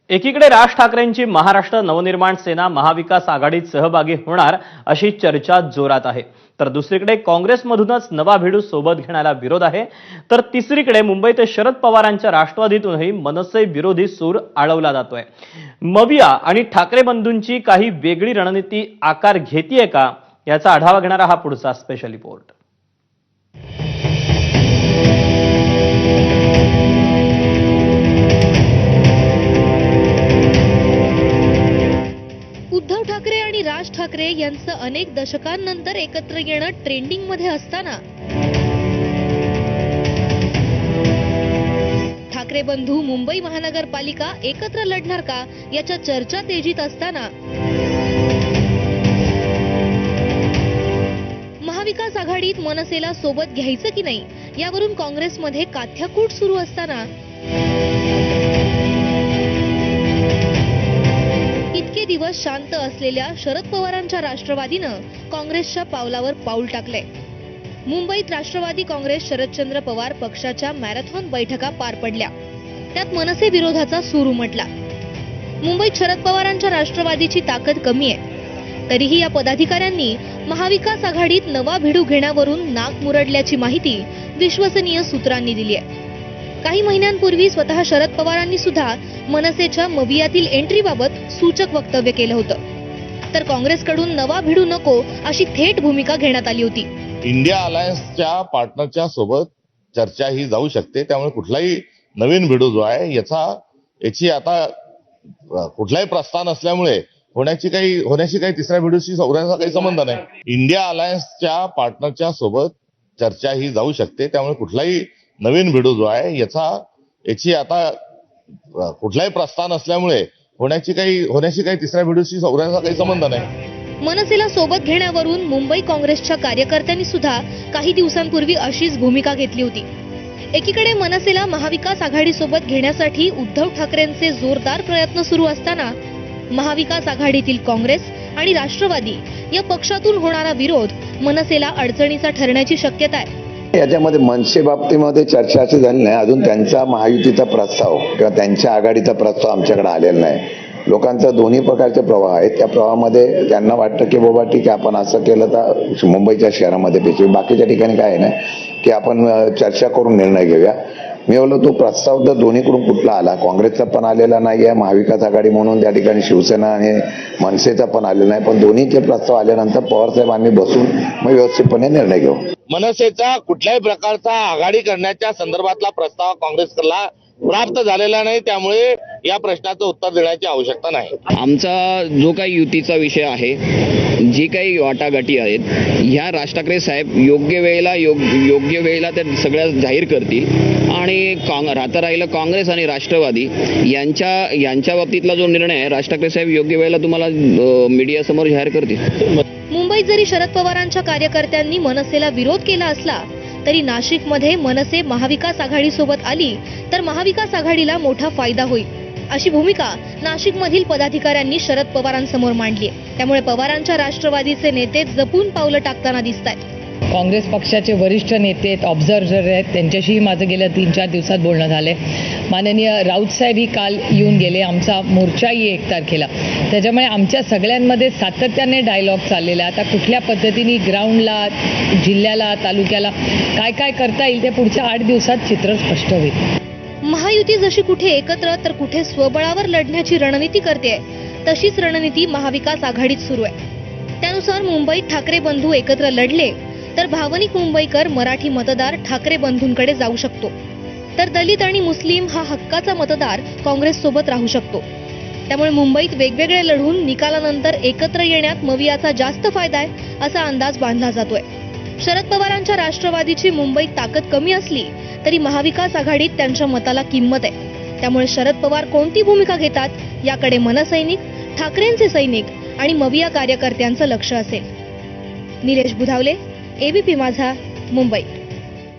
एकीकडे राज ठाकरेंची महाराष्ट्र नवनिर्माण सेना महाविकास आघाडीत सहभागी होणार अशी चर्चा जोरात आहे, तर दुसरीकडे काँग्रेसमधूनच नवा भिडू सोबत घेण्याला विरोध आहे। तर तिसरीकडे मुंबईत शरद पवारांच्या राष्ट्रवादीतूनही मनसे विरोधी सूर आळवला जातोय। मविया आणि ठाकरे बंधूंची काही वेगळी रणनीती आकार घेतीये का, याचा आढावा घेणारा हा पुढचा स्पेशल रिपोर्ट। उद्धव ठाकरे आणि राज ठाकरे यांचं अनेक दशकांनंतर एकत्र येणं ट्रेंडिंग मध्ये असताना ठाकरे बंधू मुंबई महानगरपालिका एकत्र लढणार का याच्या चर्चा तेजीत असताना महाविकास आघाडीत मनसेला सोबत घ्यायचं की नाही यावरून काँग्रेसमध्ये काथ्याकूट सुरू असताना इतके दिवस शांत असलेल्या शरद पवारांच्या राष्ट्रवादीनं काँग्रेसच्या पावलावर पाऊल टाकलंय। मुंबईत राष्ट्रवादी काँग्रेस शरदचंद्र पवार पक्षाच्या मॅरेथॉन बैठका पार पडल्या, त्यात मनसे विरोधाचा सूर उमटला। मुंबईत शरद पवारांच्या राष्ट्रवादीची ताकद कमी आहे, तरीही या पदाधिकाऱ्यांनी महाविकास आघाडीत नवा भिडू घेण्यावरून नाक मुरडल्याची माहिती विश्वसनीय सूत्रांनी दिली आहे। काही महिन्यांपूर्वी स्वतः शरद पवारांनी सुद्धा मनसेच्या मवियातील एंट्रीबाबत सूचक वक्तव्य केलं होतं, तर काँग्रेसकडून नवा भिडू नको अशी थेट भूमिका घेण्यात आली होती। इंडिया अलायन्सच्या पार्टनरच्या सोबत चर्चा ही जाऊ शकते, त्यामुळे कुठलाही नवीन भिडू जो आहे याची आता कुठलाही प्रस्थान असल्यामुळे होण्याशी काही तिसऱ्या भिडूशी होण्याचा काही संबंध नाही। इंडिया अलायन्सच्या पार्टनरच्या सोबत चर्चा ही जाऊ शकते, त्यामुळे कुठलाही नवीन भिडू जो आहे याची आता कुठलाही प्रस्थान असल्यामुळे होण्याशी काही तिसऱ्या भिडूशी होण्याचा काही संबंध नाही। मनसेला सोबत घेण्यावरून मुंबई काँग्रेसच्या कार्यकर्त्यांनी सुद्धा काही दिवसांपूर्वी अशीच भूमिका घेतली होती। एकीकडे मनसेला महाविकास आघाडी सोबत घेण्यासाठी उद्धव ठाकरेंचे जोरदार प्रयत्न सुरू असताना महाविकास आघाडीतील काँग्रेस आणि राष्ट्रवादी या पक्षातून होणारा विरोध मनसेला अडचणीचा ठरण्याची शक्यता आहे। याच्यामध्ये मनसे बाबतीमध्ये चर्चा अशी झाली नाही, अजून त्यांचा महायुतीचा प्रस्ताव किंवा त्यांच्या आघाडीचा प्रस्ताव आमच्याकडे आलेला नाही। लोकांचा दोन्ही प्रकारचे प्रवाह आहेत, त्या प्रवाहामध्ये त्यांना वाटतं की बाबा ठीक आहे आपण असं केलं तर मुंबईच्या शहरामध्ये पेक्षा बाकीच्या ठिकाणी काय आहे ना की आपण चर्चा करून निर्णय घेऊया। मी बोललो तो प्रस्ताव तर दोन्हीकडून कुठला आला, काँग्रेसचा पण आलेला नाही आहे, महाविकास आघाडी म्हणून त्या ठिकाणी शिवसेना आणि मनसेचा पण आलेला नाही, पण दोन्हीचे प्रस्ताव आल्यानंतर पवार साहेबांनी बसून मग व्यवस्थितपणे निर्णय घेऊ। मनसेचा कुठल्याही प्रकारचा आघाडी करण्याच्या संदर्भातला प्रस्ताव काँग्रेसला प्राप्त झालेला नाही, त्यामुळे या प्रश्नाचं उत्तर देण्याची आवश्यकता नाही। आमचा जो काही युतीचा विषय आहे, जी काही वाटाघाटी आहेत, ह्या राज ठाकरे साहेब योग्य वेळेला त्या सगळ्या जाहीर करतील आणि राहता राहिलं काँग्रेस आणि राष्ट्रवादी यांच्या बाबतीतला जो निर्णय आहे राज ठाकरे साहेब योग्य वेळेला तुम्हाला मीडियासमोर जाहीर करतील। मुंबईत जरी शरद पवारांच्या कार्यकर्त्यांनी मनसेला विरोध केला असला तरी नाशिकमध्ये मनसे महाविकास आघाडी सोबत आली तर महाविकास आघाडीला मोठा फायदा होईल अशी भूमिका नाशिकमधील पदाधिकाऱ्यांनी शरद पवारांसमोर मांडली आहे। त्यामुळे पवारांच्या राष्ट्रवादीचे नेते जपून पावलं टाकताना दिसतायत। काँग्रेस पक्षाचे वरिष्ठ नेते आहेत, ऑब्झर्व्हर आहेत, त्यांच्याशीही माझं गेल्या 3-4 दिवसात बोलणं झालंय। माननीय राऊत साहेबही काल येऊन गेले, आमचा मोर्चाही 1 तारखेला, त्याच्यामुळे आमच्या सगळ्यांमध्ये सातत्याने डायलॉग चाललेला आहे। आता कुठल्या पद्धतीने ग्राउंडला, जिल्ह्याला, तालुक्याला काय काय करता येईल ते पुढच्या 8 दिवसात चित्र स्पष्ट होईल। महायुती जशी कुठे एकत्र तर कुठे स्वबळावर लढण्याची रणनीती करते, तशीच रणनीती महाविकास आघाडीत सुरू आहे। त्यानुसार मुंबईत ठाकरे बंधू एकत्र लढले तर भावनिक मुंबईकर मराठी मतदार ठाकरे बंधूंकडे जाऊ शकतो, तर दलित आणि मुस्लिम हा हक्काचा मतदार काँग्रेस सोबत राहू शकतो। त्यामुळे मुंबईत वेगवेगळे लढून निकालानंतर एकत्र येण्यात मवियाचा जास्त फायदा आहे असा अंदाज बांधला जातोय। शरद पवारांच्या राष्ट्रवादीची मुंबईत ताकद कमी असली तरी महाविकास आघाडीत त्यांच्या मताला किंमत आहे। त्यामुळे शरद पवार कोणती भूमिका घेतात याकडे मनसैनिक, ठाकरेंचे सैनिक आणि मविया कार्यकर्त्यांचं लक्ष असेल। निलेश बुधावले, एबीपी माझा, मुंबई।